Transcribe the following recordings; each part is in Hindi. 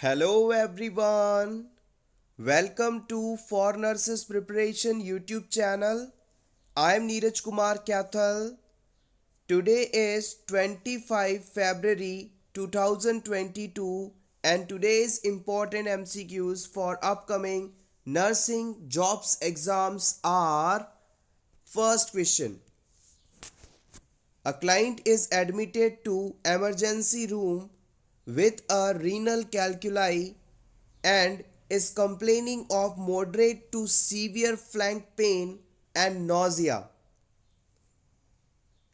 Hello everyone. Welcome to For Nurses Preparation YouTube channel. I am Neeraj Kumar Kathal. Today is 25 February 2022 and today's important MCQs for upcoming nursing jobs exams are: first question. A client is admitted to emergency room with a renal calculi and is complaining of moderate to severe flank pain and nausea.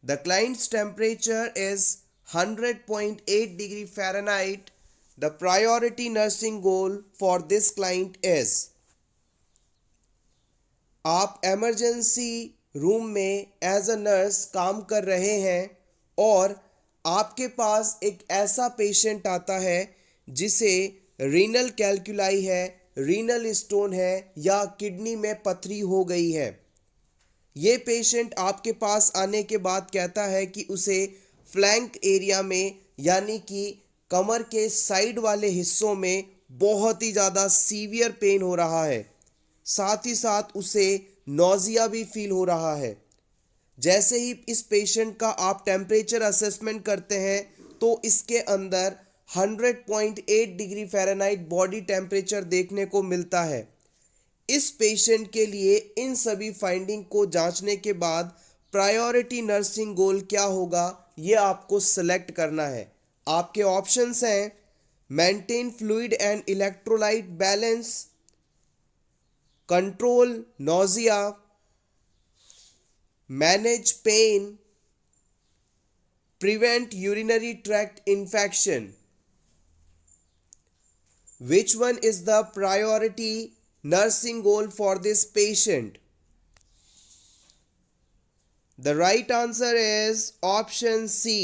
The client's temperature is 100.8 degree Fahrenheit. The priority nursing goal for this client is: आप इमरजेंसी रूम में एज अ नर्स काम कर रहे हैं और आपके पास एक ऐसा पेशेंट आता है जिसे रीनल कैल्कुलाई है, रीनल स्टोन है या किडनी में पथरी हो गई है। ये पेशेंट आपके पास आने के बाद कहता है कि उसे फ्लैंक एरिया में यानी कि कमर के साइड वाले हिस्सों में बहुत ही ज़्यादा सीवियर पेन हो रहा है, साथ ही साथ उसे नोजिया भी फील हो रहा है। जैसे ही इस पेशेंट का आप टेम्परेचर असेसमेंट करते हैं तो इसके अंदर 100.8 डिग्री फ़ारेनहाइट बॉडी टेम्परेचर देखने को मिलता है। इस पेशेंट के लिए इन सभी फाइंडिंग को जांचने के बाद प्रायोरिटी नर्सिंग गोल क्या होगा ये आपको सेलेक्ट करना है। आपके ऑप्शंस हैं: maintain fluid and electrolyte balance, control nausea, manage pain, prevent urinary tract infection. Which one is the priority nursing goal for this patient? The right answer is option C.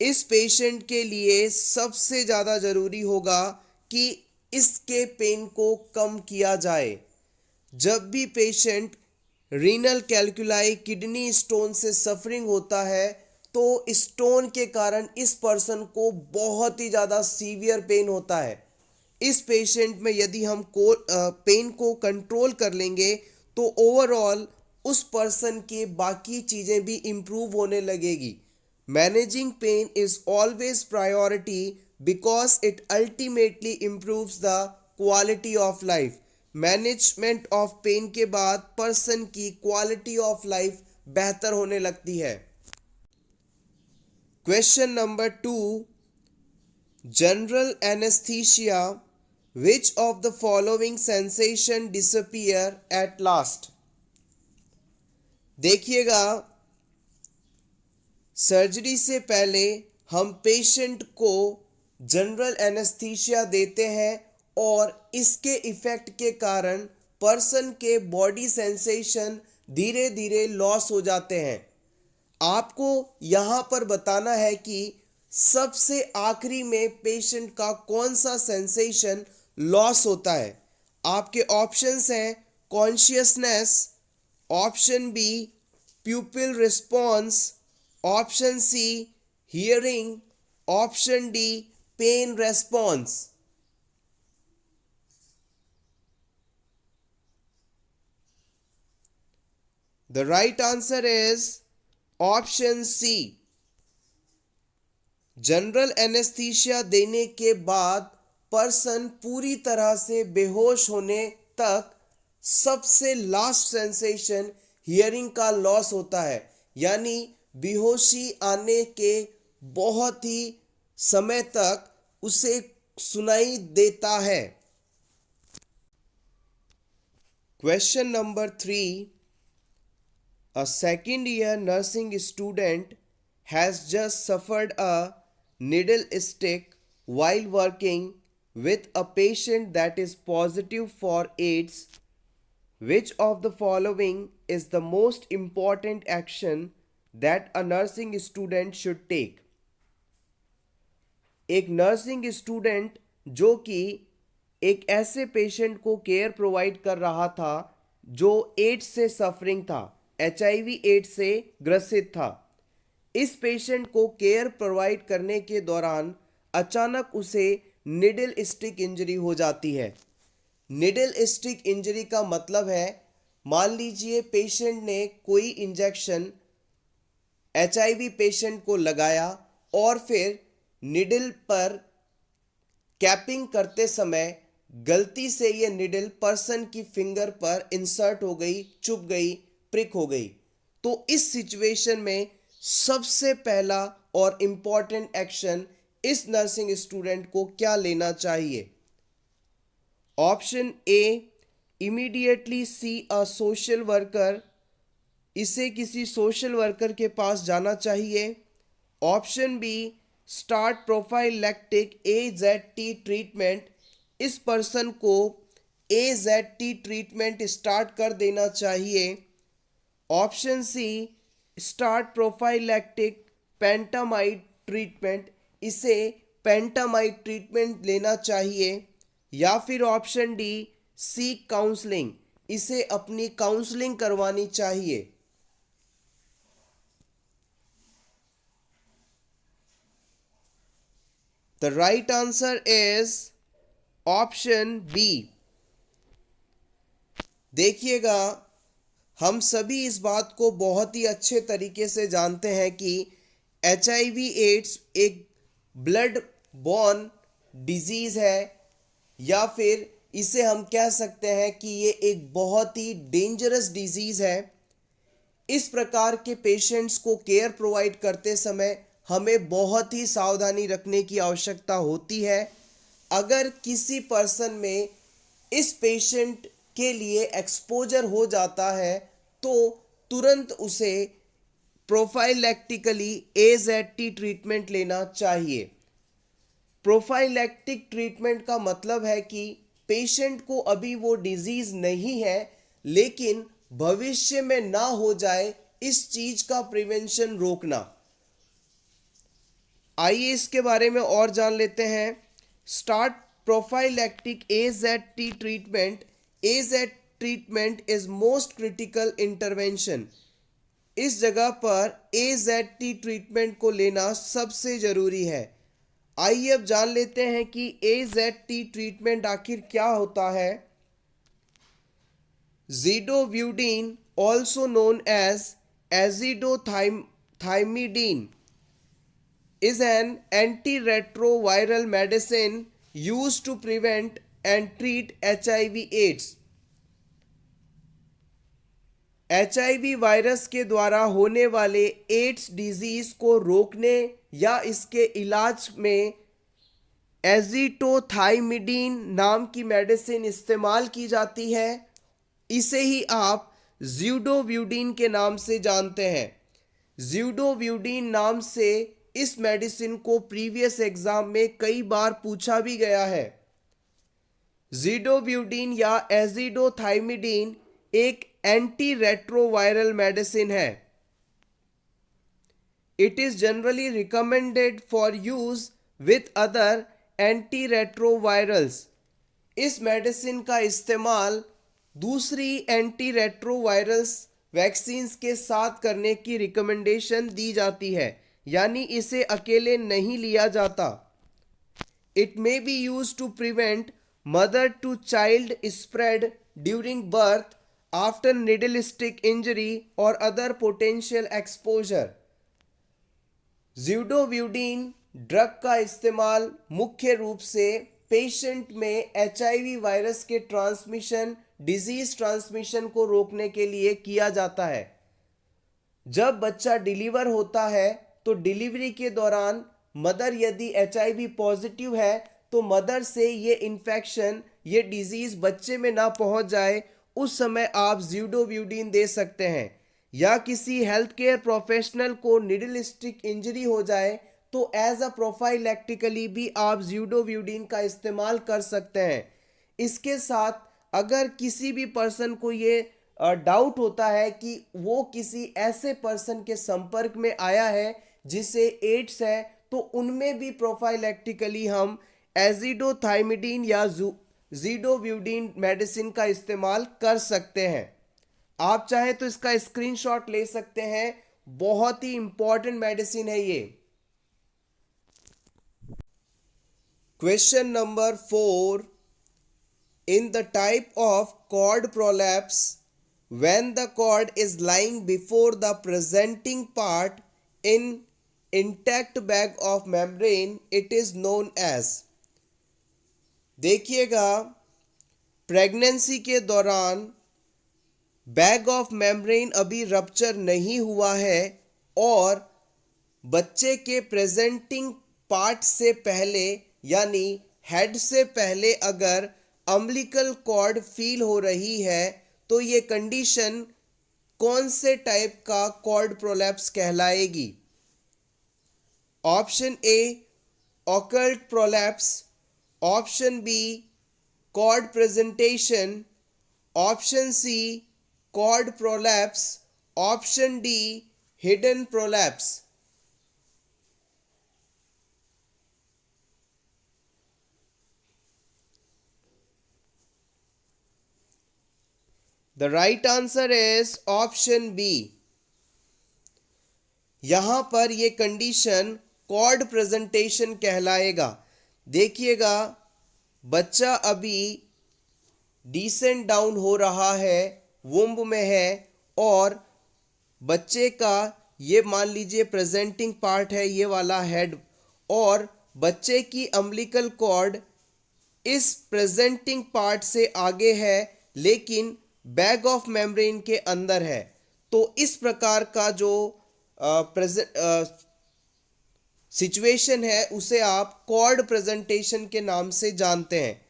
इस पेशेंट के लिए सबसे ज़्यादा ज़रूरी होगा कि इसके पेन को कम किया जाए। जब भी पेशेंट रीनल कैल्कुलाई किडनी स्टोन से सफरिंग होता है तो स्टोन के कारण इस पर्सन को बहुत ही ज़्यादा सीवियर पेन होता है। इस पेशेंट में यदि हम पेन को कंट्रोल कर लेंगे तो ओवरऑल उस पर्सन के बाकी चीज़ें भी इम्प्रूव होने लगेगी। Managing pain is always priority because it ultimately improves the quality of life. Management of pain के बाद पर्सन की क्वालिटी ऑफ लाइफ बेहतर होने लगती है। Question number 2, general anaesthesia, which of the following sensation disappear at last. देखिएगा, सर्जरी से पहले हम पेशेंट को जनरल एनेस्थीसिया देते हैं और इसके इफ़ेक्ट के कारण पर्सन के बॉडी सेंसेशन धीरे धीरे लॉस हो जाते हैं। आपको यहाँ पर बताना है कि सबसे आखिरी में पेशेंट का कौन सा सेंसेशन लॉस होता है। आपके ऑप्शंस हैं: consciousness, option B pupil response, option C hearing, option D pain response. The right answer is option C. General anaesthesia देने के बाद पर्सन पूरी तरह से बेहोश होने तक सबसे लास्ट सेंसेशन हियरिंग का लॉस होता है, यानी बेहोशी आने के बहुत ही समय तक उसे सुनाई देता है। Question number 3, a second year nursing student has just suffered a needle stick while working with a patient that is positive for AIDS. Which of the following is the most important action that a nursing student should take? एक नर्सिंग स्टूडेंट जो कि एक ऐसे पेशेंट को केयर प्रोवाइड कर रहा था जो एड्स से सफरिंग था, HIV एड्स से ग्रसित था। इस पेशेंट को केयर प्रोवाइड करने के दौरान अचानक उसे निडल स्टिक इंजरी हो जाती है। निडल स्टिक इंजरी का मतलब है, मान लीजिए पेशेंट ने कोई इंजेक्शन HIV पेशेंट को लगाया और फिर निडल पर कैपिंग करते समय गलती से ये निडल पर्सन की फिंगर पर इंसर्ट हो गई, चुभ गई, प्रिक हो गई। तो इस सिचुएशन में सबसे पहला और इम्पॉर्टेंट एक्शन इस नर्सिंग स्टूडेंट को क्या लेना चाहिए? Option A, immediately see a social worker, इसे किसी सोशल वर्कर के पास जाना चाहिए। Option B, start prophylactic AZT treatment, इस पर्सन को AZT ट्रीटमेंट स्टार्ट कर देना चाहिए। Option C, start prophylactic pentamidine treatment, इसे पेंटामाइड ट्रीटमेंट लेना चाहिए। या फिर ऑप्शन डी, सीक काउंसलिंग, इसे अपनी काउंसलिंग करवानी चाहिए। The right answer is option B. देखिएगा, हम सभी इस बात को बहुत ही अच्छे तरीके से जानते हैं कि HIV एड्स एक ब्लड बॉर्न डिजीज़ है, या फिर इसे हम कह सकते हैं कि ये एक बहुत ही डेंजरस डिजीज़ है। इस प्रकार के पेशेंट्स को केयर प्रोवाइड करते समय हमें बहुत ही सावधानी रखने की आवश्यकता होती है। अगर किसी पर्सन में इस पेशेंट के लिए एक्सपोजर हो जाता है तो तुरंत उसे प्रोफाइलैक्टिकली AZT ट्रीटमेंट लेना चाहिए। प्रोफाइलैक्टिक ट्रीटमेंट का मतलब है कि पेशेंट को अभी वो डिजीज़ नहीं है, लेकिन भविष्य में ना हो जाए इस चीज़ का प्रिवेंशन रोकना। आइए इसके बारे में और जान लेते हैं। Start prophylactic AZT treatment. AZ treatment is most critical intervention. इस जगह पर AZT ट्रीटमेंट को लेना सबसे ज़रूरी है। आइए अब जान लेते हैं कि AZT ट्रीटमेंट आखिर क्या होता है। Zidovudine, also known as azidothymidine, is an antiretroviral medicine used to prevent and treat HIV/AIDS. HIV virus के द्वारा होने वाले एड्स डिजीज को रोकने या इसके इलाज में एज़िडोथाइमिडीन नाम की मेडिसिन इस्तेमाल की जाती है। इसे ही आप ज़िडोव्यूडिन के नाम से जानते हैं। ज़िडोव्यूडिन नाम से इस मेडिसिन को प्रीवियस एग्जाम में कई बार पूछा भी गया है। ज़िडोव्यूडिन या एज़िडोथाइमिडीन एक एंटी रेट्रोवायरल मेडिसिन है। It is generally recommended for use with other anti retrovirals. इस मेडिसिन का इस्तेमाल दूसरी एंटी रेट्रोवायरल्स वैक्सीन्स के साथ करने की रिकमेंडेशन दी जाती है, यानी इसे अकेले नहीं लिया जाता। It may be use to prevent mother to child spread during birth after needle stick injury और other potential exposure. Zidovudine drug का इस्तेमाल मुख्य रूप से पेशेंट में HIV वायरस के ट्रांसमिशन, डिजीज ट्रांसमिशन को रोकने के लिए किया जाता है। जब बच्चा डिलीवर होता है तो डिलीवरी के दौरान मदर यदि HIV पॉजिटिव है तो मदर से ये इन्फेक्शन, ये डिजीज बच्चे में ना पहुंच जाए, उस समय आप ज़िडोव्यूडिन दे सकते हैं। या किसी हेल्थ केयर प्रोफेशनल को निडल स्टिक इंजरी हो जाए तो एज अ प्रोफाइलैक्टिकली भी आप ज़िडोव्यूडिन का इस्तेमाल कर सकते हैं। इसके साथ अगर किसी भी पर्सन को ये डाउट होता है कि वो किसी ऐसे पर्सन के संपर्क में आया है जिसे एड्स है, तो उनमें भी प्रोफाइलैक्टिकली हम एज़िडोथाइमिडीन या ज़िडोव्यूडिन मेडिसिन का इस्तेमाल कर सकते हैं। आप चाहे तो इसका स्क्रीनशॉट ले सकते हैं, बहुत ही इंपॉर्टेंट मेडिसिन है ये। Question number 4. In the type of cord prolapse, when the cord is lying before the presenting part in intact bag of membrane, it is known as. देखिएगा, प्रेगनेंसी के दौरान बैग ऑफ मेम्ब्रेन अभी रप्चर नहीं हुआ है और बच्चे के प्रेजेंटिंग पार्ट से पहले यानी हेड से पहले अगर अम्बिलिकल कॉर्ड फील हो रही है तो ये कंडीशन कौन से टाइप का कॉर्ड प्रोलैप्स कहलाएगी? Option A occult prolapse, option B cord presentation, option C cord prolapse, option D hidden prolapse. The right answer is option B. यहां पर ये कंडीशन कॉर्ड प्रेजेंटेशन कहलाएगा. देखिएगा, बच्चा अभी डिसेंट डाउन हो रहा है, वुम्ब में है और बच्चे का ये मान लीजिए प्रेजेंटिंग पार्ट है ये वाला हेड और बच्चे की अम्बिलिकल कॉर्ड इस प्रेजेंटिंग पार्ट से आगे है लेकिन बैग ऑफ मेम्ब्रेन के अंदर है. तो इस प्रकार का जो सिचुएशन है उसे आप कॉर्ड प्रेजेंटेशन के नाम से जानते हैं.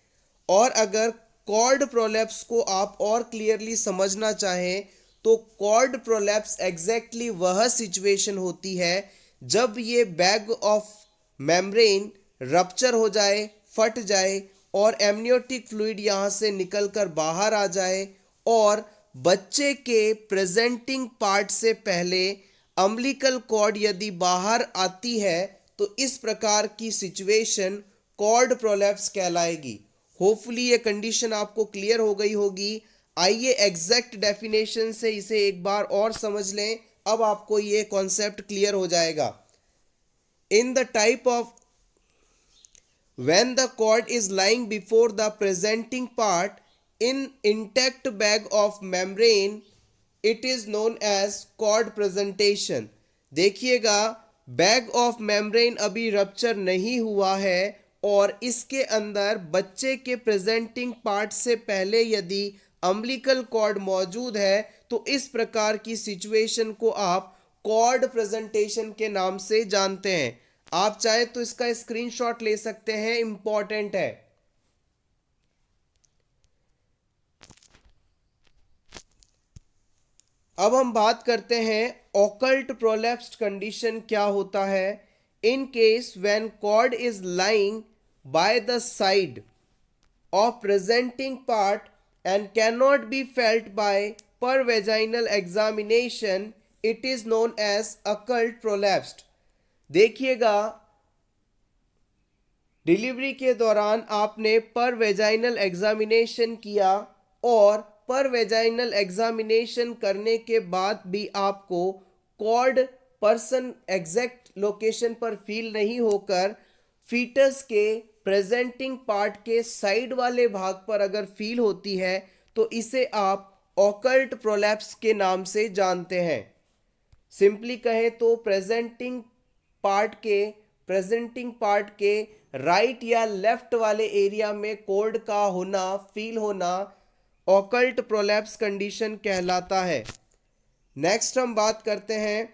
और अगर कॉर्ड प्रोलैप्स को आप और क्लियरली समझना चाहें तो कॉर्ड प्रोलैप्स एग्जैक्टली वह सिचुएशन होती है जब ये बैग ऑफ मेम्ब्रेन रप्चर हो जाए, फट जाए और एमनियोटिक फ्लूइड यहाँ से निकलकर बाहर आ जाए और बच्चे के प्रेजेंटिंग पार्ट से पहले अम्बिलिकल कॉर्ड यदि बाहर आती है तो इस प्रकार की सिचुएशन कॉर्ड प्रोलैप्स कहलाएगी. होपफुली ये कंडीशन आपको क्लियर हो गई होगी. आइए एग्जैक्ट डेफिनेशन से इसे एक बार और समझ लें, अब आपको ये कॉन्सेप्ट क्लियर हो जाएगा. In the type of when the cord is lying before the presenting part in intact bag of membrane, it is known as cord presentation. देखिएगा, बैग ऑफ मेम्ब्रेन अभी रप्चर नहीं हुआ है और इसके अंदर बच्चे के प्रेजेंटिंग पार्ट से पहले यदि अम्बिलिकल कॉर्ड मौजूद है तो इस प्रकार की सिचुएशन को आप कॉर्ड प्रेजेंटेशन के नाम से जानते हैं. आप चाहे तो इसका स्क्रीनशॉट ले सकते हैं, इंपॉर्टेंट है. अब हम बात करते हैं ऑकल्ट प्रोलैप्स्ड कंडीशन क्या होता है. In case when cord is lying by the side of presenting part and can not be felt by per vaginal examination, it is known as occult prolapsed. देखिएगा, डिलीवरी के दौरान आपने पर वेजाइनल एग्जामिनेशन किया और पर वेजाइनल एग्जामिनेशन करने के बाद भी आपको कॉर्ड पर्सन एग्जैक्ट लोकेशन पर फील नहीं होकर फीटस के प्रेजेंटिंग पार्ट के साइड वाले भाग पर अगर फील होती है तो इसे आप ऑकल्ट प्रोलैप्स के नाम से जानते हैं. सिंपली कहें तो प्रेजेंटिंग पार्ट के राइट या लेफ्ट वाले एरिया में कॉर्ड का होना, फील होना ऑकल्ट प्रोलैप्स कंडीशन कहलाता है. नेक्स्ट हम बात करते हैं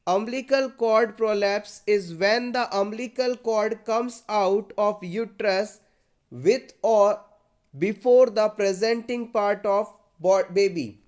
umbilical cord prolapse is when the umbilical cord comes out of uterus with और before the presenting part of baby.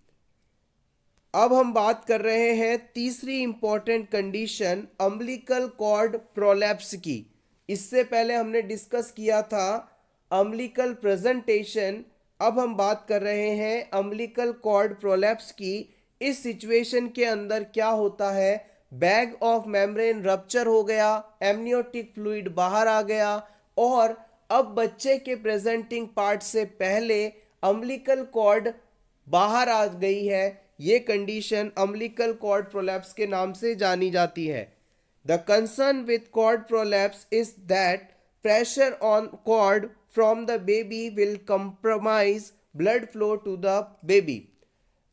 अब हम बात कर रहे हैं तीसरी important condition umbilical cord prolapse की. इससे पहले हमने डिस्कस किया था अम्बिलिकल प्रेजेंटेशन. अब हम बात कर रहे हैं अम्बिलिकल कॉर्ड प्रोलैप्स की. इस सिचुएशन के अंदर क्या होता है, बैग ऑफ मेम्ब्रेन रप्चर हो गया, एमनियोटिक फ्लूइड बाहर आ गया और अब बच्चे के प्रेजेंटिंग पार्ट से पहले अम्बिलिकल कॉर्ड बाहर आ गई है. ये कंडीशन अम्बिलिकल कॉर्ड प्रोलैप्स के नाम से जानी जाती है. The concern with cord prolapse is that pressure on cord from the baby will compromise blood flow to the baby.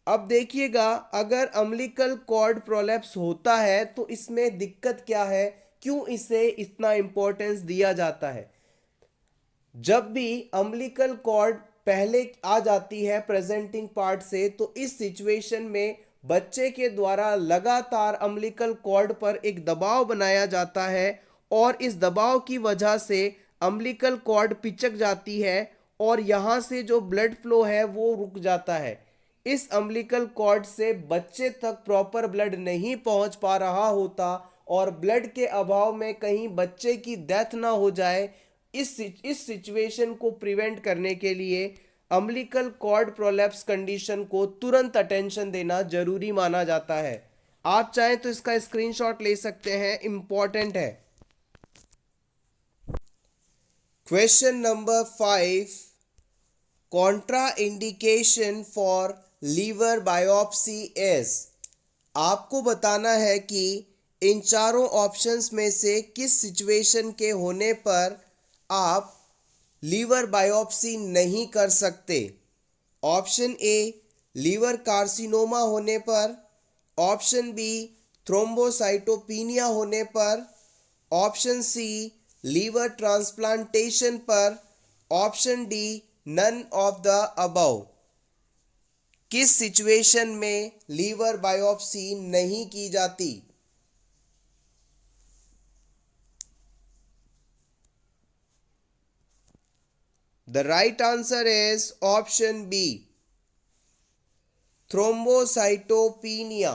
अब देखिएगा, अगर अम्बिलिकल कॉर्ड प्रोलैप्स होता है तो इसमें दिक्कत क्या है, क्यों इसे इतना इंपॉर्टेंस दिया जाता है। जब भी अम्बिलिकल कॉर्ड पहले आ जाती है प्रेजेंटिंग पार्ट से, तो इस सिचुएशन में बच्चे के द्वारा लगातार अम्बिलिकल कॉर्ड पर एक दबाव बनाया जाता है और इस दबाव की वजह से अम्बिलिकल कॉर्ड पिचक जाती है और यहाँ से जो ब्लड फ्लो है वो रुक जाता है। इस अम्बिलिकल कॉर्ड से बच्चे तक प्रॉपर ब्लड नहीं पहुंच पा रहा होता और ब्लड के अभाव में कहीं बच्चे की डेथ ना हो जाए, इस सिचुएशन को प्रिवेंट करने के लिए अम्बिलिकल कॉर्ड प्रोलैप्स कंडीशन को तुरंत अटेंशन देना जरूरी माना जाता है। आप चाहें तो इसका स्क्रीनशॉट ले सकते हैं, इंपॉर्टेंट है। Question number 5, contra indication for liver biopsy is. आपको बताना है कि इन चारों ऑप्शंस में से किस सिचुएशन के होने पर आप लीवर बायोप्सी नहीं कर सकते। ऑप्शन ए, लीवर कार्सिनोमा होने पर। ऑप्शन बी, थ्रोम्बोसाइटोपिनिया होने पर। ऑप्शन सी, लीवर ट्रांसप्लांटेशन पर। Option D, none of the above. किस सिचुएशन में लीवर बायोप्सी नहीं की जाती। The right answer is option B, thrombocytopenia.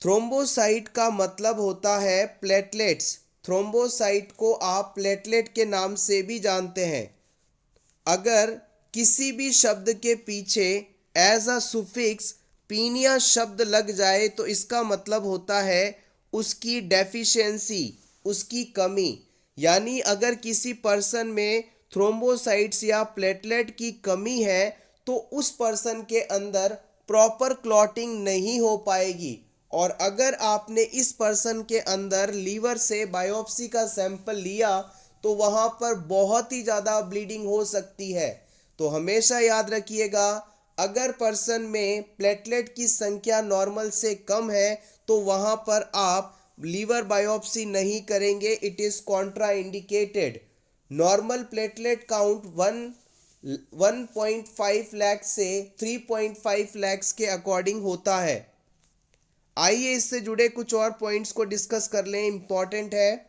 Thrombocyte का मतलब होता है प्लेटलेट्स। थ्रोम्बोसाइट को आप प्लेटलेट के नाम से भी जानते हैं। अगर किसी भी शब्द के पीछे एज अ सुफिक्स पीनिया शब्द लग जाए तो इसका मतलब होता है उसकी डेफिशिएंसी, उसकी कमी। यानी अगर किसी पर्सन में थ्रोम्बोसाइट्स या प्लेटलेट की कमी है तो उस पर्सन के अंदर प्रॉपर क्लॉटिंग नहीं हो पाएगी। और अगर आपने इस पर्सन के अंदर लीवर से बायोप्सी का सैंपल लिया तो वहाँ पर बहुत ही ज़्यादा ब्लीडिंग हो सकती है। तो हमेशा याद रखिएगा, अगर पर्सन में प्लेटलेट की संख्या नॉर्मल से कम है तो वहाँ पर आप लीवर बायोप्सी नहीं करेंगे, it is Contra indicated. Normal platelet count 1.5 lakh से 3.5 लाख के अकॉर्डिंग होता है। आइए इससे जुड़े कुछ और पॉइंट्स को डिस्कस कर लें, इंपॉर्टेंट है।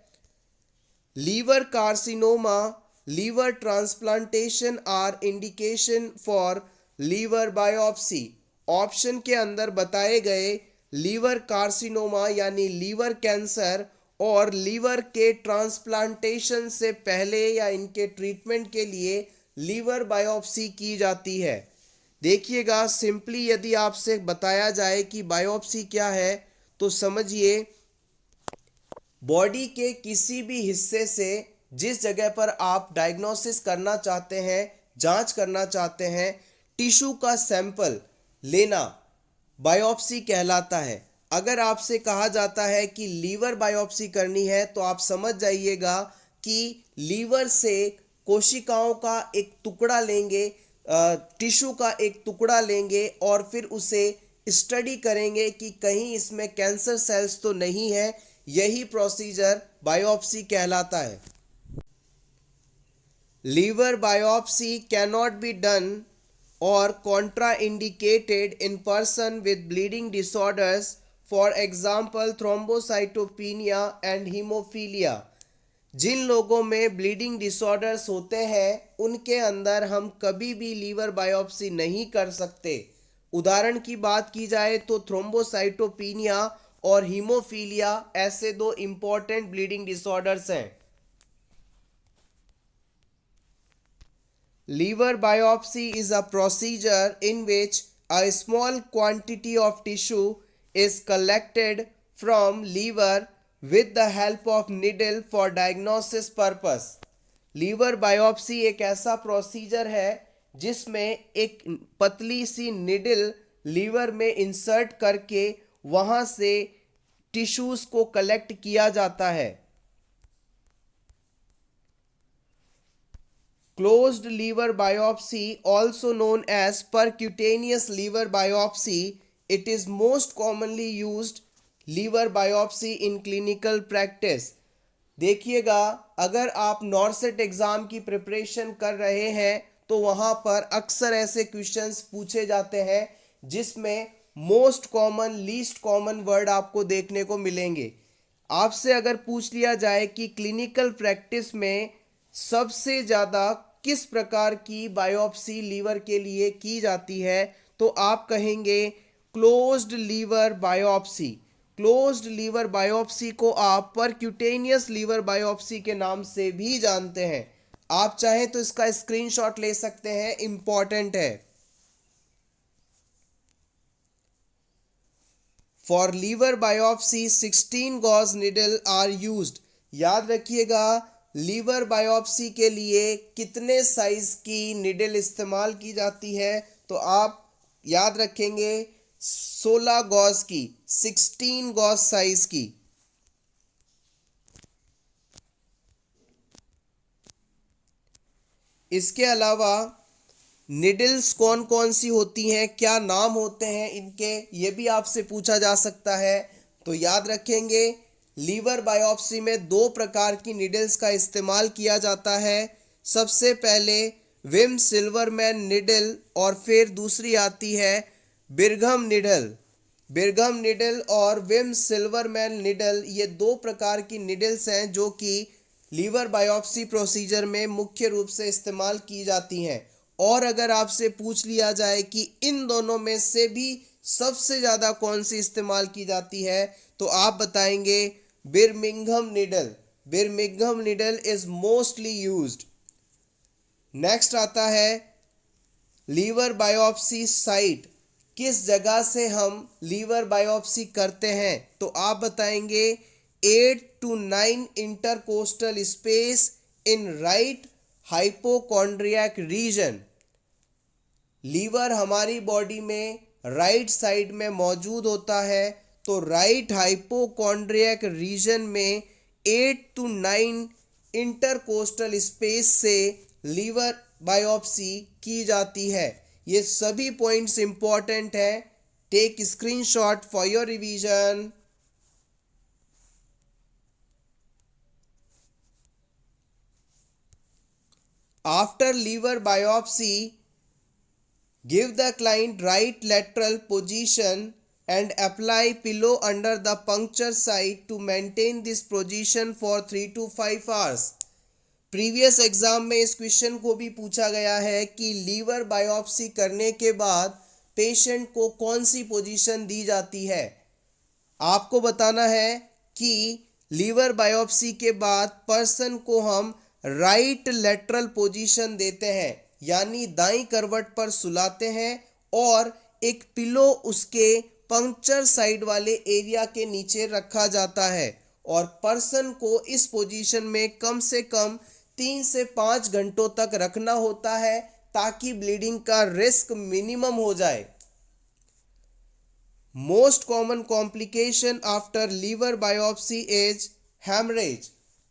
Liver carcinoma, liver transplantation are indication for liver biopsy. Option के अंदर बताए गए लीवर कार्सिनोमा यानी लीवर कैंसर और लीवर के ट्रांसप्लांटेशन से पहले या इनके ट्रीटमेंट के लिए लीवर बायोप्सी की जाती है। देखिएगा, सिंपली यदि आपसे बताया जाए कि बायोप्सी क्या है तो समझिए, बॉडी के किसी भी हिस्से से जिस जगह पर आप डायग्नोसिस करना चाहते हैं, जांच करना चाहते हैं, टिश्यू का सैंपल लेना बायोप्सी कहलाता है। अगर आपसे कहा जाता है कि लीवर बायोप्सी करनी है तो आप समझ जाइएगा कि लीवर से कोशिकाओं का एक टुकड़ा लेंगे, टिश्यू का एक टुकड़ा लेंगे और फिर उसे स्टडी करेंगे कि कहीं इसमें कैंसर सेल्स तो नहीं है। यही प्रोसीजर बायोप्सी कहलाता है। Liver biopsy cannot be done or contraindicated in person with bleeding disorders, for example thrombocytopenia and hemophilia। जिन लोगों में ब्लीडिंग डिसऑर्डर्स होते हैं उनके अंदर हम कभी भी लीवर बायोप्सी नहीं कर सकते। उदाहरण की बात की जाए तो थ्रोम्बोसाइटोपिनिया और हीमोफीलिया ऐसे दो इंपॉर्टेंट ब्लीडिंग डिसऑर्डर्स हैं। Liver biopsy is a procedure in which a small quantity of tissue is collected from liver with the help of needle for diagnosis purpose। Liver biopsy एक ऐसा प्रोसीजर है जिसमें एक पतली सी निडल लीवर में इंसर्ट करके वहाँ से टिश्यूज़ को कलेक्ट किया जाता है। Closed liver biopsy, also known as percutaneous liver biopsy, it is most commonly used liver biopsy in clinical practice. देखिएगा, अगर आप नॉर्सेट एग्जाम की प्रिपरेशन कर रहे हैं तो वहां पर अक्सर ऐसे क्वेश्चंस पूछे जाते हैं जिसमें most common least common word आपको देखने को मिलेंगे. आपसे अगर पूछ लिया जाए कि क्लिनिकल प्रैक्टिस में सबसे ज़्यादा किस प्रकार की बायोप्सी लीवर के लिए की जाती है, तो आप कहेंगे closed liver biopsy. Closed liver biopsy को आप परक्यूटेनियस लीवर बायोप्सी के नाम से भी जानते हैं. आप चाहें तो इसका स्क्रीनशॉट ले सकते हैं, इंपॉर्टेंट है. For liver biopsy 16 gauge needle are used. याद रखिएगा, लीवर बायोप्सी के लिए कितने साइज की निडल इस्तेमाल की जाती है, तो आप याद रखेंगे 16 गॉज की, 16 गॉज साइज की. इसके अलावा निडल्स कौन कौन सी होती हैं, क्या नाम होते हैं इनके, ये भी आपसे पूछा जा सकता है. तो याद रखेंगे, लीवर बायोप्सी में दो प्रकार की निडल्स का इस्तेमाल किया जाता है. सबसे पहले विम सिल्वरमैन निडल और फिर दूसरी आती है बिरघम निडल. बिरघम निडल और विम सिल्वरमैन निडल, ये दो प्रकार की निडल्स हैं जो कि लीवर बायोप्सी प्रोसीजर में मुख्य रूप से इस्तेमाल की जाती हैं. और अगर आपसे पूछ लिया जाए कि इन दोनों में से भी सबसे ज़्यादा कौन सी इस्तेमाल की जाती है, तो आप बताएंगे Birmingham needle. Birmingham needle is mostly used. Next आता है लीवर बायोप्सी साइट. किस जगह से हम लीवर बायोप्सी करते हैं, तो आप बताएंगे 8 to 9 intercostal space in right hypochondriac region. Liver हमारी बॉडी में राइट साइड में मौजूद होता है, तो राइट हाइपोकॉन्ड्रियक रीजन में 8 to 9 इंटरकोस्टल स्पेस से लीवर बायोप्सी की जाती है. ये सभी पॉइंट्स इंपॉर्टेंट हैं. Take screenshot for your revision. After liver biopsy, give the client right lateral position and apply pillow under the puncture site to maintain this position for 3 to 5 hours. Previous exam में इस क्वेश्चन को भी पूछा गया है कि लीवर बायोप्सी करने के बाद पेशेंट को कौन सी पोजीशन दी जाती है. आपको बताना है कि लीवर बायोप्सी के बाद पर्सन को हम राइट लेटरल पोजीशन देते हैं, यानी दाईं करवट पर सुलाते हैं और एक पिलो उसके पंक्चर साइड वाले एरिया के नीचे रखा जाता है और पर्सन को इस पोजीशन में कम से कम 3 से 5 घंटों तक रखना होता है ताकि ब्लीडिंग का रिस्क मिनिमम हो जाए. Most common complication after liver biopsy is haemorrhage.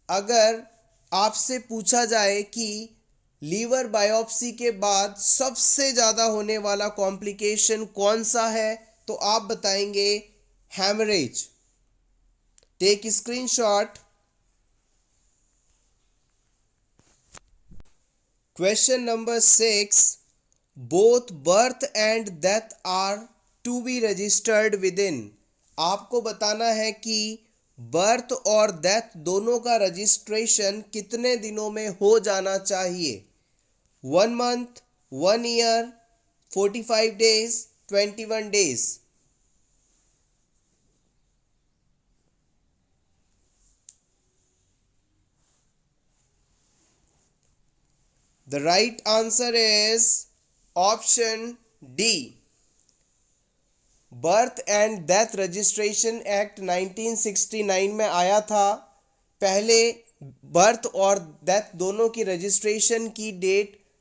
अगर आपसे पूछा जाए कि लीवर बायोप्सी के बाद सबसे ज़्यादा होने वाला कॉम्प्लिकेशन कौन सा है, तो आप बताएंगे haemorrhage. Take screenshot. Question number 6. Both birth and death are to be registered within. आपको बताना है कि बर्थ और डेथ दोनों का रजिस्ट्रेशन कितने दिनों में हो जाना चाहिए. 1 month, 1 year, 45 days, 21 days. The right answer is option D. Birth and death registration act 1969 में आया था. पहले बर्थ और डेथ दोनों की रजिस्ट्रेशन की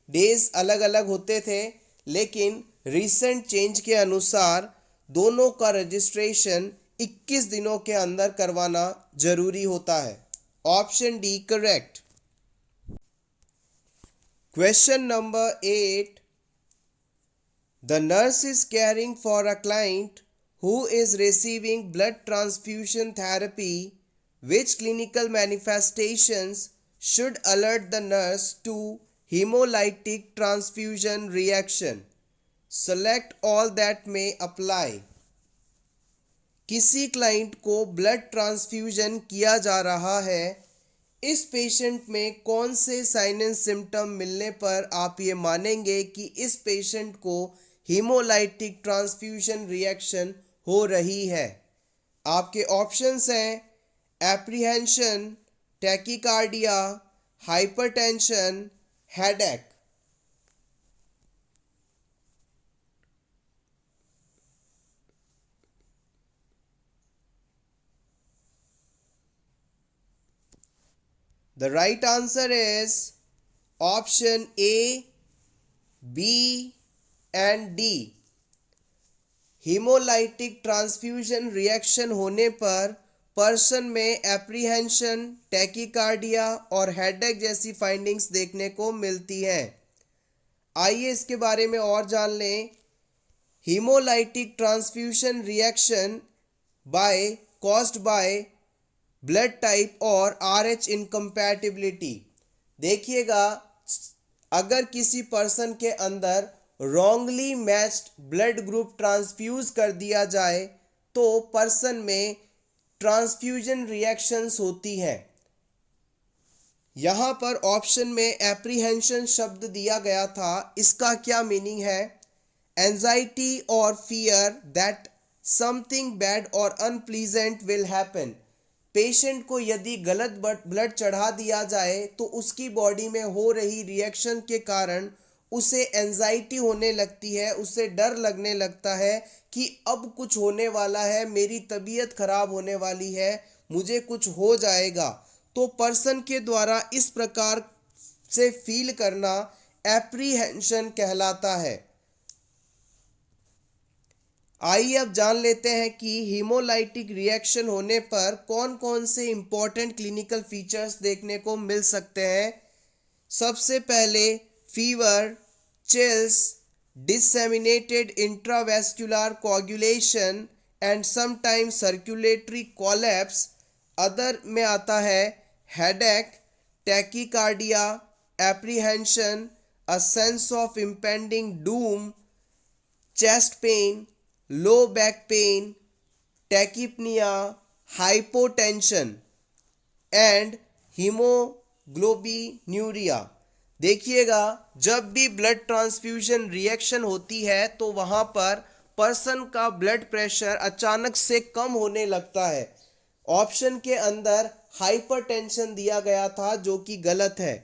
डेज अलग अलग होते थे, लेकिन रिसेंट चेंज के अनुसार दोनों का रजिस्ट्रेशन 21 दिनों के अंदर करवाना जरूरी होता है. Option D correct. Question number 8. The nurse is caring for a client who is receiving blood transfusion therapy. Which clinical manifestations should alert the nurse to hemolytic transfusion reaction? Select all that may apply. किसी क्लाइंट को ब्लड ट्रांसफ्यूजन किया जा रहा है, इस पेशेंट में कौन से साइन एंड सिम्टम मिलने पर आप ये मानेंगे कि इस पेशेंट को हीमोलाइटिक ट्रांसफ्यूजन रिएक्शन हो रही है? आपके ऑप्शंस हैं apprehension, tachycardia, hypertension, headache. The right answer is option A, B and D. Haemolytic transfusion reaction होने पर पर्सन में एप्रीहेंशन, टैकीकार्डिया और हेडेक जैसी फाइंडिंग्स देखने को मिलती हैं। आइए इसके बारे में और जान लें। Haemolytic transfusion reaction caused by blood type और RH इनकम्पैटिबिलिटी। देखिएगा, अगर किसी पर्सन के अंदर wrongly matched blood group transfuse कर दिया जाए तो पर्सन में ट्रांसफ्यूजन रिएक्शंस होती हैं। यहाँ पर ऑप्शन में एप्रीहेंशन शब्द दिया गया था, इसका क्या मीनिंग है? एंजाइटी और फियर दैट समथिंग बैड और अनप्लीजेंट विल हैपन। पेशेंट को यदि गलत ब्लड चढ़ा दिया जाए तो उसकी बॉडी में हो रही रिएक्शन के कारण उसे एंजाइटी होने लगती है, उसे डर लगने लगता है कि अब कुछ होने वाला है, मेरी तबीयत खराब होने वाली है, मुझे कुछ हो जाएगा। तो पर्सन के द्वारा इस प्रकार से फील करना एप्रीहेंशन कहलाता है। आइए अब जान लेते हैं कि हीमोलाइटिक रिएक्शन होने पर कौन कौन से इंपॉर्टेंट क्लिनिकल फीचर्स देखने को मिल सकते हैं। सबसे पहले fever, chills, disseminated intravascular coagulation and sometimes circulatory collapse. Other में आता है headache, tachycardia, apprehension, a sense of impending doom, chest pain, low back pain, tachypnoea, hypotension and haemoglobinuria. देखिएगा, जब भी ब्लड ट्रांसफ्यूजन रिएक्शन होती है तो वहाँ पर पर्सन का ब्लड प्रेशर अचानक से कम होने लगता है। ऑप्शन के अंदर हाइपरटेंशन दिया गया था जो कि गलत है।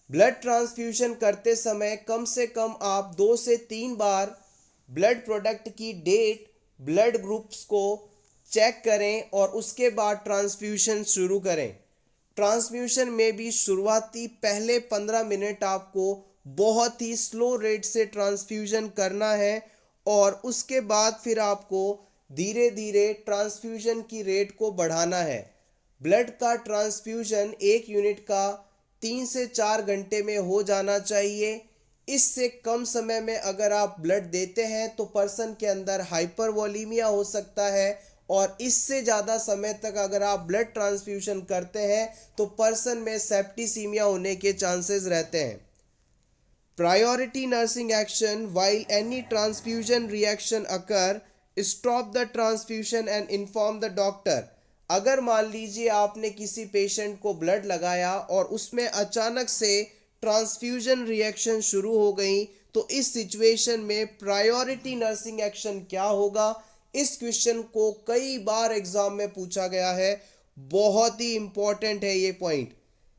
ब्लड ट्रांसफ्यूजन करते समय कम से कम आप 2 से 3 बार ब्लड प्रोडक्ट की डेट, ब्लड ग्रुप्स को चेक करें और उसके बाद ट्रांसफ्यूजन शुरू करें। ट्रांसफ्यूजन में भी शुरुआती पहले 15 मिनट आपको बहुत ही स्लो रेट से ट्रांसफ्यूजन करना है और उसके बाद फिर आपको धीरे धीरे ट्रांसफ्यूजन की रेट को बढ़ाना है। ब्लड का ट्रांसफ्यूजन 1 यूनिट का 3 से 4 घंटे में हो जाना चाहिए। इससे कम समय में अगर आप ब्लड देते हैं तो पर्सन के अंदर हाइपरवोलीमिया हो सकता है और इससे ज़्यादा समय तक अगर आप ब्लड ट्रांसफ्यूजन करते हैं तो पर्सन में सेप्टिसीमिया होने के चांसेस रहते हैं। Priority nursing action while any transfusion reaction occur, stop the transfusion and inform the doctor. अगर मान लीजिए आपने किसी पेशेंट को ब्लड लगाया और उसमें अचानक से ट्रांसफ्यूजन रिएक्शन शुरू हो गई तो इस सिचुएशन में प्रायोरिटी नर्सिंग एक्शन क्या होगा? इस क्वेश्चन को कई बार एग्जाम में पूछा गया है, बहुत ही इंपॉर्टेंट है ये पॉइंट।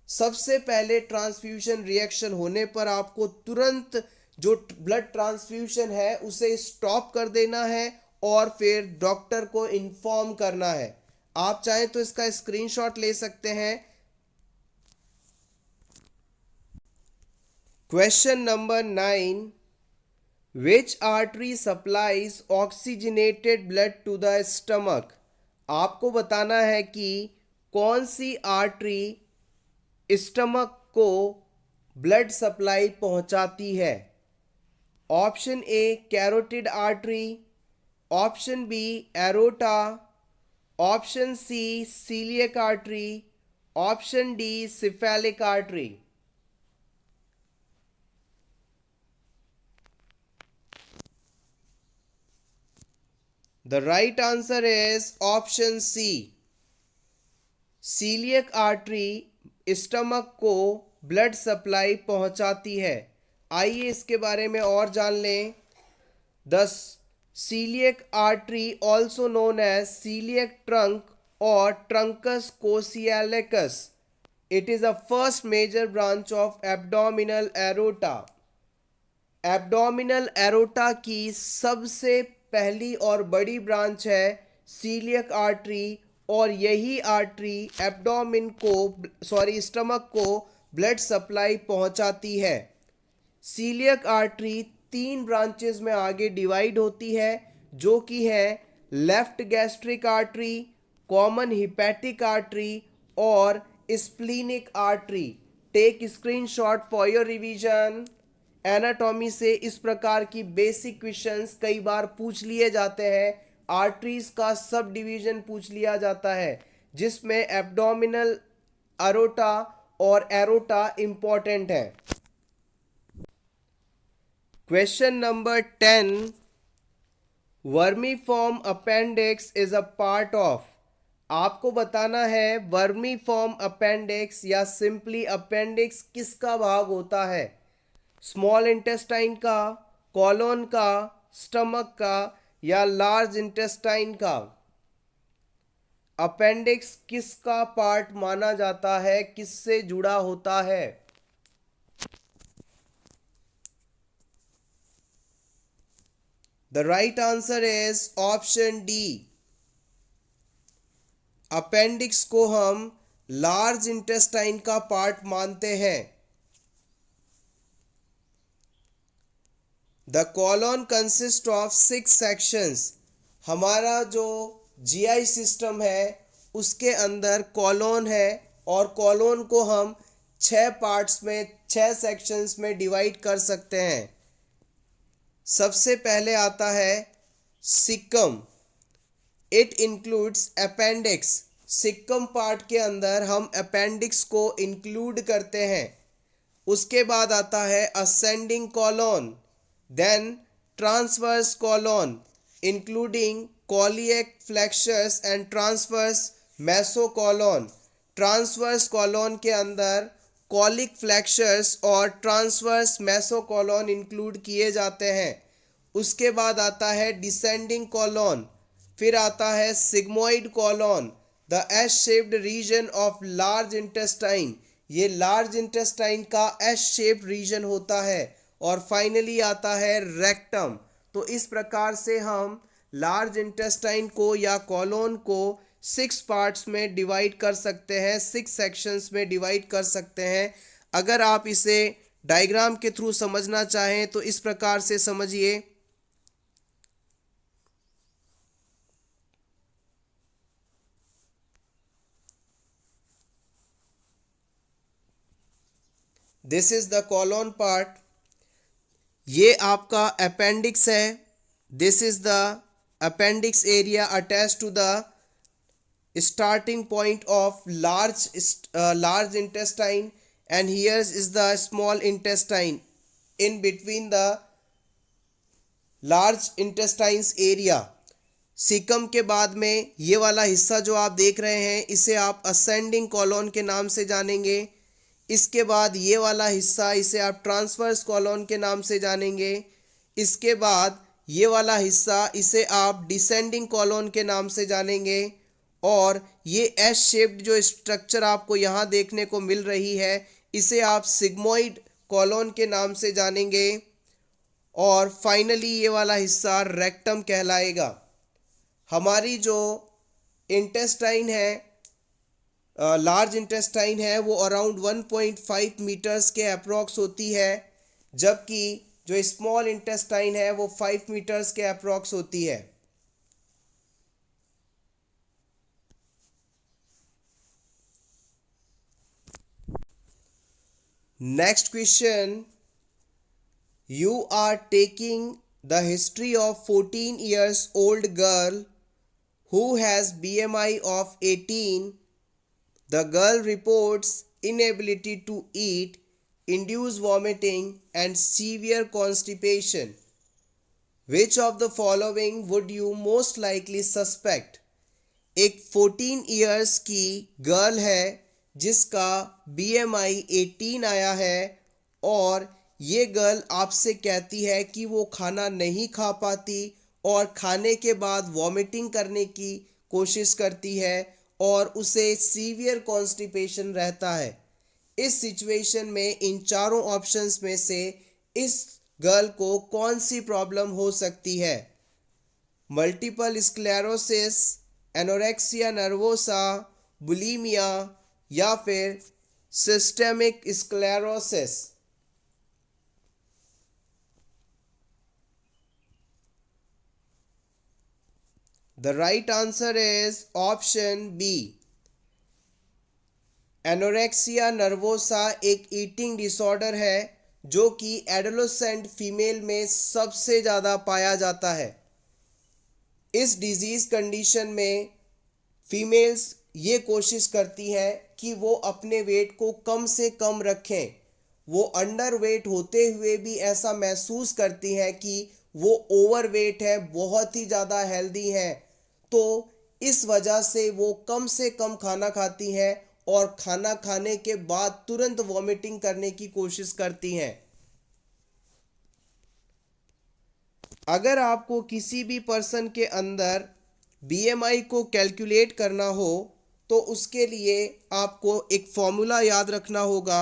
सबसे पहले ट्रांसफ्यूजन रिएक्शन होने पर आपको तुरंत जो ब्लड ट्रांसफ्यूजन है उसे स्टॉप कर देना है और फिर डॉक्टर को इन्फॉर्म करना है। आप चाहें तो इसका स्क्रीनशॉट ले सकते हैं। Question number 9, which artery supplies oxygenated blood to the stomach. आपको बताना है कि कौन सी आर्टरी स्टमक को ब्लड सप्लाई पहुंचाती है? Option A carotid artery, option B aorta, option C coeliac artery, option D cephalic artery. The right answer is option C. Coeliac artery stomach को ब्लड सप्लाई पहुंचाती है। आइए इसके बारे में और जान लें। The coeliac artery also known as celiac trunk और truncus coeliacus, it is a first major branch of abdominal aorta. Abdominal aorta की सबसे पहली और बड़ी ब्रांच है सीलियक आर्टरी, और यही आर्टरी स्टमक को ब्लड सप्लाई पहुंचाती है। सीलियक आर्टरी 3 ब्रांचेस में आगे डिवाइड होती है, जो कि है left gastric artery, common hepatic artery और splenic artery. Take screenshot for your revision. Anatomy से इस प्रकार की बेसिक क्वेश्चंस कई बार पूछ लिए जाते हैं। आर्टरीज का सब डिवीजन पूछ लिया जाता है, जिसमें एब्डोमिनल अरोटा और एरोटा इंपॉर्टेंट है। Question number 10, vermiform appendix is a part of. आपको बताना है वर्मीफॉर्म अपेंडिक्स या सिंपली अपेंडिक्स किसका भाग होता है? स्मॉल इंटेस्टाइन का, कॉलोन का, स्टमक का या लार्ज इंटेस्टाइन का? अपेंडिक्स किसका पार्ट माना जाता है, किससे जुड़ा होता है? The right answer is option D. Appendix को हम लार्ज इंटेस्टाइन का पार्ट मानते हैं। The colon consist of 6 sections. हमारा जो जीआई सिस्टम है उसके अंदर कॉलोन है, और कॉलोन को हम 6 पार्ट्स में, 6 सेक्शंस में डिवाइड कर सकते हैं। सबसे पहले आता है caecum. It includes appendix. Caecum part के अंदर हम अपेंडिक्स को इंक्लूड करते हैं। उसके बाद आता है ascending colon, then transverse colon including coliac flexures and transverse mesocolon। transverse colon के अंदर colic flexures और transverse mesocolon इंक्लूड किए जाते हैं। उसके बाद आता है descending colon, फिर आता है sigmoid colon, the S-shaped region of large intestine। ये लार्ज इंटेस्टाइन का S-shaped region होता है। और फाइनली आता है रेक्टम। तो इस प्रकार से हम लार्ज इंटेस्टाइन को या कॉलोन को 6 पार्ट्स में डिवाइड कर सकते हैं, 6 सेक्शंस में डिवाइड कर सकते हैं। अगर आप इसे डायग्राम के थ्रू समझना चाहें तो इस प्रकार से समझिए। This is the colon part. ये आपका अपेंडिक्स है। This is the appendix area attach to the starting point of large intestine, and here is the small intestine in between the large intestines area। Caecum के बाद में ये वाला हिस्सा जो आप देख रहे हैं इसे आप असेंडिंग कॉलोन के नाम से जानेंगे। इसके बाद ये वाला हिस्सा, इसे आप ट्रांसवर्स कॉलोन के नाम से जानेंगे। इसके बाद ये वाला हिस्सा, इसे आप डिसेंडिंग कॉलोन के नाम से जानेंगे। और ये एस शेप्ड जो स्ट्रक्चर आपको यहाँ देखने को मिल रही है इसे आप सिग्मोइड कॉलोन के नाम से जानेंगे। और फाइनली ये वाला हिस्सा रेक्टम कहलाएगा। हमारी जो इंटेस्टाइन है, लार्ज इंटेस्टाइन है, वो अराउंड 1.5 मीटर्स के अप्रॉक्स होती है, जबकि जो स्मॉल इंटेस्टाइन है वो 5 मीटर्स के अप्रॉक्स होती है। Next question. You are taking the history of 14 years old girl who has BMI of 18. The girl reports inability to eat, induced vomiting, and severe constipation. Which of the following would you most likely suspect? एक 14 इयर्स की गर्ल है जिसका BMI 18 आया है और ये गर्ल आपसे कहती है कि वो खाना नहीं खा पाती और खाने के बाद वॉमिटिंग करने की कोशिश करती है और उसे सीवियर कॉन्स्टिपेशन रहता है। इस सिचुएशन में इन चारों ऑप्शंस में से इस गर्ल को कौन सी प्रॉब्लम हो सकती है? Multiple sclerosis, anorexia nervosa, bulimia या फिर systemic sclerosis. The right answer is option B. Anorexia nervosa एक ईटिंग डिसऑर्डर है जो कि एडोलेसेंट फीमेल में सबसे ज़्यादा पाया जाता है। इस डिजीज़ कंडीशन में फीमेल्स ये कोशिश करती हैं कि वो अपने वेट को कम से कम रखें। वो अंडर वेट होते हुए भी ऐसा महसूस करती हैं कि वो ओवर वेट है, बहुत ही ज़्यादा हेल्दी हैं। तो इस वजह से वो कम से कम खाना खाती हैं और खाना खाने के बाद तुरंत वॉमिटिंग करने की कोशिश करती हैं। अगर आपको किसी भी पर्सन के अंदर BMI को कैलकुलेट करना हो तो उसके लिए आपको एक फॉर्मूला याद रखना होगा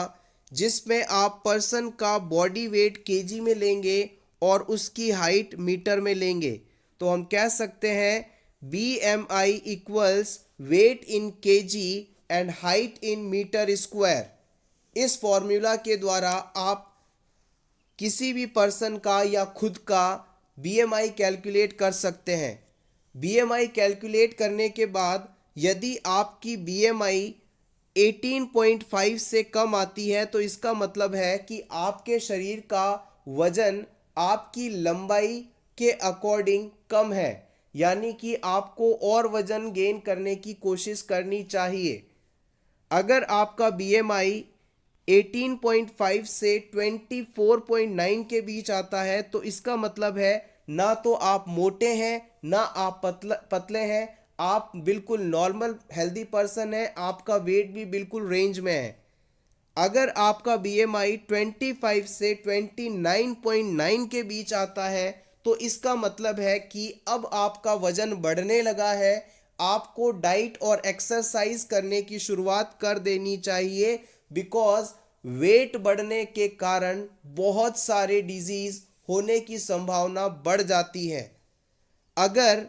जिसमें आप पर्सन का बॉडी वेट केजी में लेंगे और उसकी हाइट मीटर में लेंगे। तो हम कह सकते हैं BMI equals weight in KG and height in metre square. इस फॉर्मूला के द्वारा आप किसी भी पर्सन का या खुद का BMI कैलकुलेट कर सकते हैं। BMI कैलकुलेट करने के बाद यदि आपकी BMI 18.5 से कम आती है तो इसका मतलब है कि आपके शरीर का वजन आपकी लंबाई के अकॉर्डिंग कम है, यानी कि आपको और वजन गेन करने की कोशिश करनी चाहिए। अगर आपका BMI 18.5 से 24.9 के बीच आता है तो इसका मतलब है ना तो आप मोटे हैं ना आप पतले हैं, आप बिल्कुल नॉर्मल हेल्दी पर्सन हैं, आपका वेट भी बिल्कुल रेंज में है। अगर आपका BMI 25 से 29.9 के बीच आता है तो इसका मतलब है कि अब आपका वजन बढ़ने लगा है, आपको डाइट और एक्सरसाइज करने की शुरुआत कर देनी चाहिए। बिकॉज वेट बढ़ने के कारण बहुत सारे डिजीज होने की संभावना बढ़ जाती है। अगर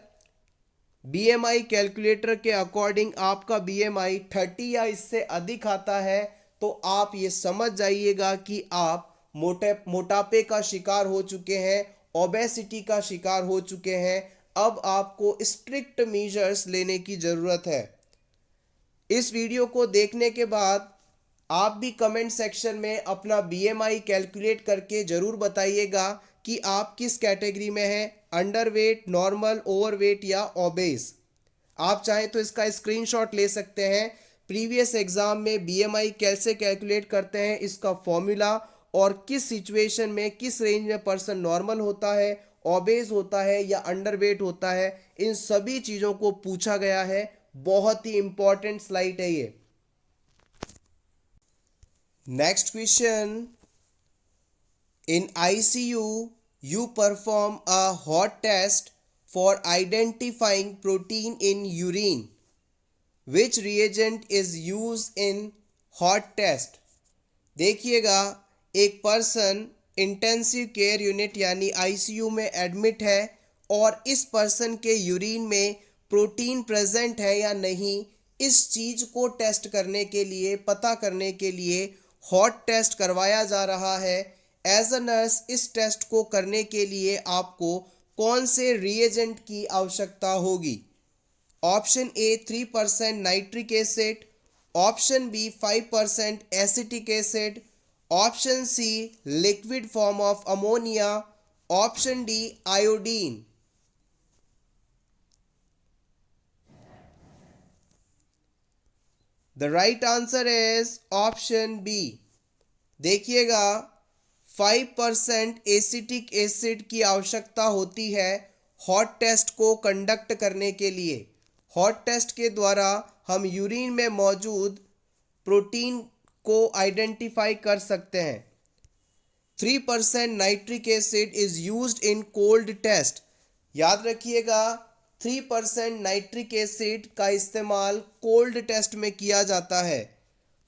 BMI कैलकुलेटर के अकॉर्डिंग आपका BMI 30 या इससे अधिक आता है तो आप ये समझ जाइएगा कि आप मोटापे का शिकार हो चुके हैं, ओबेसिटी का शिकार हो चुके हैं। अब आपको स्ट्रिक्ट मेजर्स लेने की ज़रूरत है। इस वीडियो को देखने के बाद आप भी कमेंट सेक्शन में अपना BMI कैलकुलेट करके ज़रूर बताइएगा कि आप किस कैटेगरी में हैं, अंडरवेट, नॉर्मल, ओवरवेट या ओबेस। आप चाहें तो इसका स्क्रीनशॉट ले सकते हैं। प्रीवियस एग्जाम में BMI कैसे कैलकुलेट करते हैं, इसका फॉर्मूला और किस सिचुएशन में किस रेंज में पर्सन नॉर्मल होता है, ओबेस होता है या अंडरवेट होता है, इन सभी चीज़ों को पूछा गया है। बहुत ही इंपॉर्टेंट स्लाइड है ये। Next question. In ICU, you perform a hot test for identifying protein in urine. Which reagent is used in hot test? देखिएगा, एक पर्सन इंटेंसिव केयर यूनिट यानी ICU में एडमिट है और इस पर्सन के यूरिन में प्रोटीन प्रेजेंट है या नहीं, इस चीज़ को टेस्ट करने के लिए, पता करने के लिए हॉट टेस्ट करवाया जा रहा है। एज अ नर्स इस टेस्ट को करने के लिए आपको कौन से रिएजेंट की आवश्यकता होगी? Option A 3% nitric acid, option B 5% acetic acid, option C liquid form of ammonia, option D iodine. The right answer is option B. देखिएगा 5% एसिटिक एसिड की आवश्यकता होती है हॉट टेस्ट को कंडक्ट करने के लिए। हॉट टेस्ट के द्वारा हम यूरिन में मौजूद प्रोटीन को आइडेंटिफाई कर सकते हैं। 3% nitric acid is used in cold test. याद रखिएगा 3% नाइट्रिक एसिड का इस्तेमाल कोल्ड टेस्ट में किया जाता है।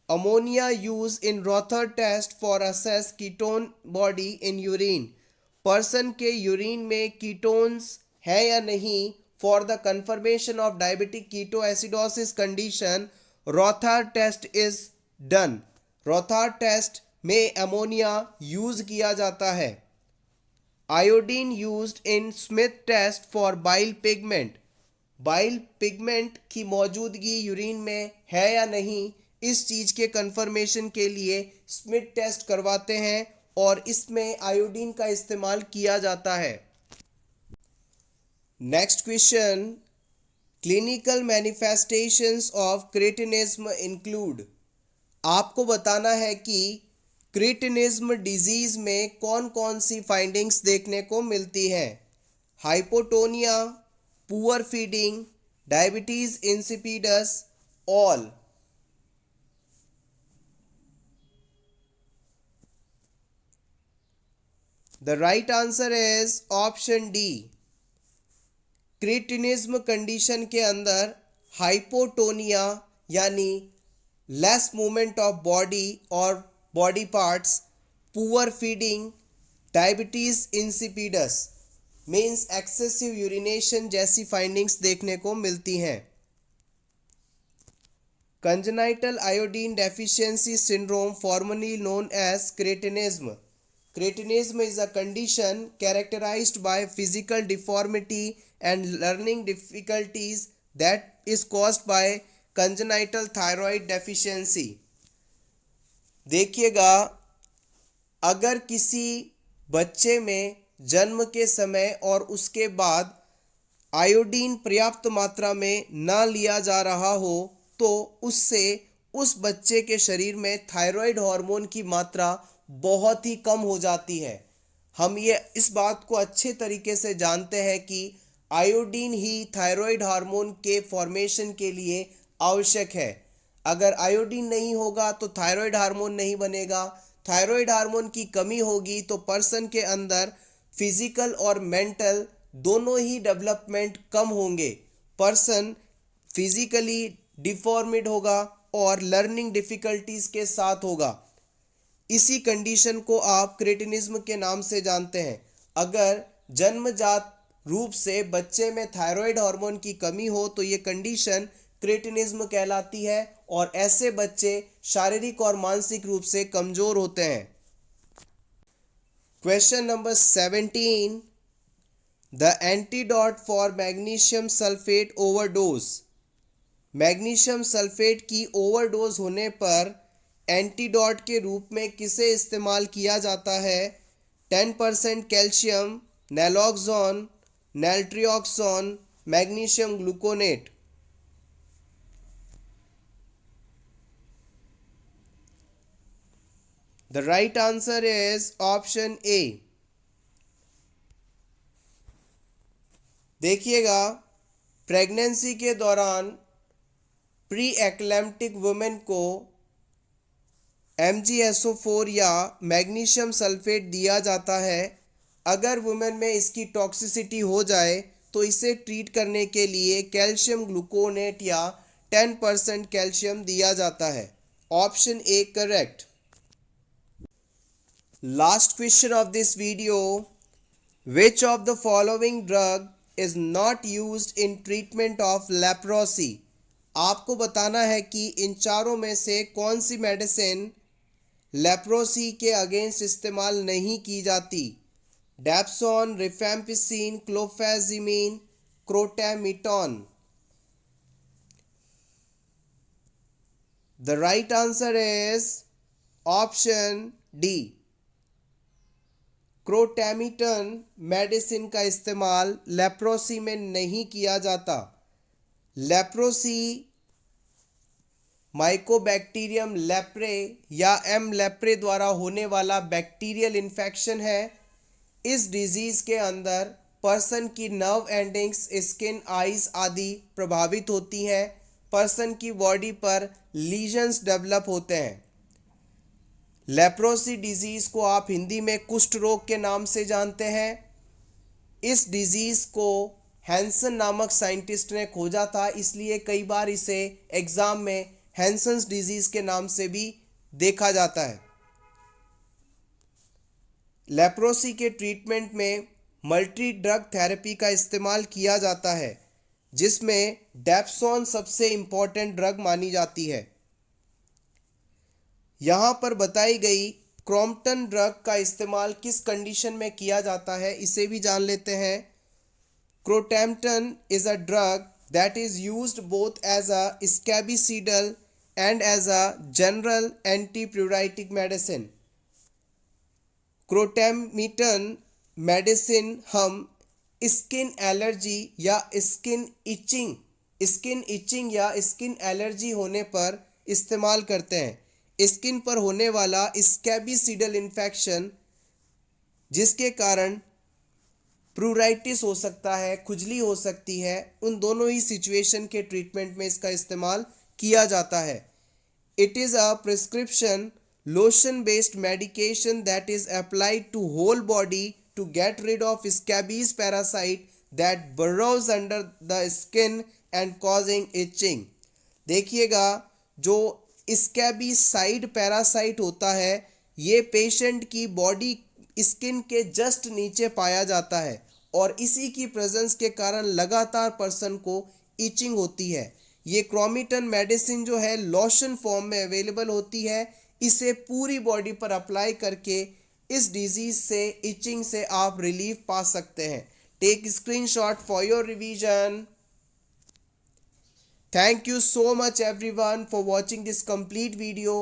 Ammonia use in Rothera test for assess ketone body in urine. Person के यूरिन में कीटोन्स है या नहीं for the confirmation of diabetic ketoacidosis condition, Rothera test is done. Rothera test में अमोनिया यूज किया जाता है। Iodine used in Smith test for bile pigment. Bile pigment की मौजूदगी यूरिन में है या नहीं इस चीज के कंफर्मेशन के लिए स्मिथ टेस्ट करवाते हैं और इसमें आयोडीन का इस्तेमाल किया जाता है। Next question, clinical manifestations of cretinism include. आपको बताना है कि क्रेटिनिज्म डिजीज में कौन कौन सी फाइंडिंग्स देखने को मिलती हैं। Hypotonia, poor feeding, diabetes insipidus, all. The right answer is option D। Cretinism condition के अंदर हाइपोटोनिया यानी लेस मूवमेंट ऑफ बॉडी और body parts, poor feeding, diabetes insipidus means excessive urination जैसी फाइंडिंग्स देखने को मिलती हैं। Congenital iodine deficiency syndrome formerly known as cretinism. Cretinism is a condition characterized by physical deformity and learning difficulties that is caused by congenital thyroid deficiency। देखिएगा अगर किसी बच्चे में जन्म के समय और उसके बाद आयोडीन पर्याप्त मात्रा में ना लिया जा रहा हो तो उससे उस बच्चे के शरीर में थायराइड हार्मोन की मात्रा बहुत ही कम हो जाती है। हम ये इस बात को अच्छे तरीके से जानते हैं कि आयोडीन ही थायराइड हार्मोन के फॉर्मेशन के लिए आवश्यक है। अगर आयोडीन नहीं होगा तो थायराइड हार्मोन नहीं बनेगा। थायराइड हार्मोन की कमी होगी तो पर्सन के अंदर फिजिकल और मेंटल दोनों ही डेवलपमेंट कम होंगे। पर्सन फिजिकली डिफॉर्मिड होगा और लर्निंग डिफिकल्टीज के साथ होगा। इसी कंडीशन को आप क्रेटिनिज्म के नाम से जानते हैं। अगर जन्मजात रूप से बच्चे में थायराइड हार्मोन की कमी हो तो ये कंडीशन क्रेटिनिज्म कहलाती है और ऐसे बच्चे शारीरिक और मानसिक रूप से कमजोर होते हैं। Question number 17, the antidote for magnesium sulphate overdose. Magnesium sulphate की ओवरडोज होने पर एंटीडोट के रूप में किसे इस्तेमाल किया जाता है। 10% calcium, naloxone, naltrexone, magnesium gluconate. The right answer is option A. देखिएगा प्रेगनेंसी के दौरान प्री एक्लैम्प्टिक वुमेन को MgSO4 या मैग्नीशियम सल्फेट दिया जाता है। अगर वुमेन में इसकी टॉक्सिसिटी हो जाए तो इसे ट्रीट करने के लिए कैल्शियम ग्लूकोनेट या 10% कैल्शियम दिया जाता है। Option A correct. Last question of this video, which of the following drug is not used in treatment of leprosy. आपको बताना है कि इन चारों में से कौन सी मेडिसिन लेप्रोसी के अगेंस्ट इस्तेमाल नहीं की जाती। Dapsone, rifampicin, clofazimine, crotamiton. The right answer is option D, crotamiton medicine का इस्तेमाल लेप्रोसी में नहीं किया जाता। लेप्रोसी माइकोबैक्टीरियम लेप्रे या एम लेप्रे द्वारा होने वाला बैक्टीरियल इन्फेक्शन है। इस डिजीज के अंदर पर्सन की नर्व एंडिंग्स, स्किन, आइज आदि प्रभावित होती हैं। पर्सन की बॉडी पर लीजन्स डेवलप होते हैं। लेप्रोसी डिजीज को आप हिंदी में कुष्ठ रोग के नाम से जानते हैं। इस डिजीज को हैंसन नामक साइंटिस्ट ने खोजा था, इसलिए कई बार इसे एग्जाम में हैंसन्स डिजीज के नाम से भी देखा जाता है। लेप्रोसी के ट्रीटमेंट में मल्टी ड्रग थेरेपी का इस्तेमाल किया जाता है, जिसमें डेप्सोन सबसे इंपॉर्टेंट ड्रग मानी जाती है। यहाँ पर बताई गई क्रॉम्पटन ड्रग का इस्तेमाल किस कंडीशन में किया जाता है, इसे भी जान लेते हैं। Crotamiton is a drug that is used both as a scabicidal and as a general antipruritic medicine. Crotamiton medicine हम स्किन एलर्जी या स्किन इचिंग या स्किन एलर्जी होने पर इस्तेमाल करते हैं। स्किन पर होने वाला स्कैबिसिडल इन्फेक्शन, जिसके कारण प्रूराइटिस हो सकता है, खुजली हो सकती है, उन दोनों ही सिचुएशन के ट्रीटमेंट में इसका इस्तेमाल किया जाता है। It is a prescription lotion based medication that is applied to whole body to get rid of scabies parasite that burrows under the skin and causing itching। देखिएगा, जो स्कैबिसाइड पैरासाइट होता है ये पेशेंट की बॉडी स्किन के जस्ट नीचे पाया जाता है और इसी की प्रेजेंस के कारण लगातार पर्सन को इचिंग होती है। ये क्रोमिटन मेडिसिन जो है लोशन फॉर्म में अवेलेबल होती है। इसे पूरी बॉडी पर अप्लाई करके इस डिजीज से, इचिंग से आप रिलीफ पा सकते हैं। Take screenshot for your revision. Thank you so much everyone for watching this complete video.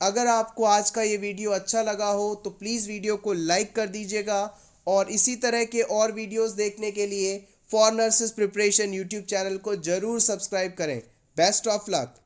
अगर आपको आज का ये वीडियो अच्छा लगा हो तो प्लीज़ वीडियो को लाइक कर दीजिएगा और इसी तरह के और वीडियोस देखने के लिए for nurses preparation YouTube channel को ज़रूर सब्सक्राइब करें। Best of luck.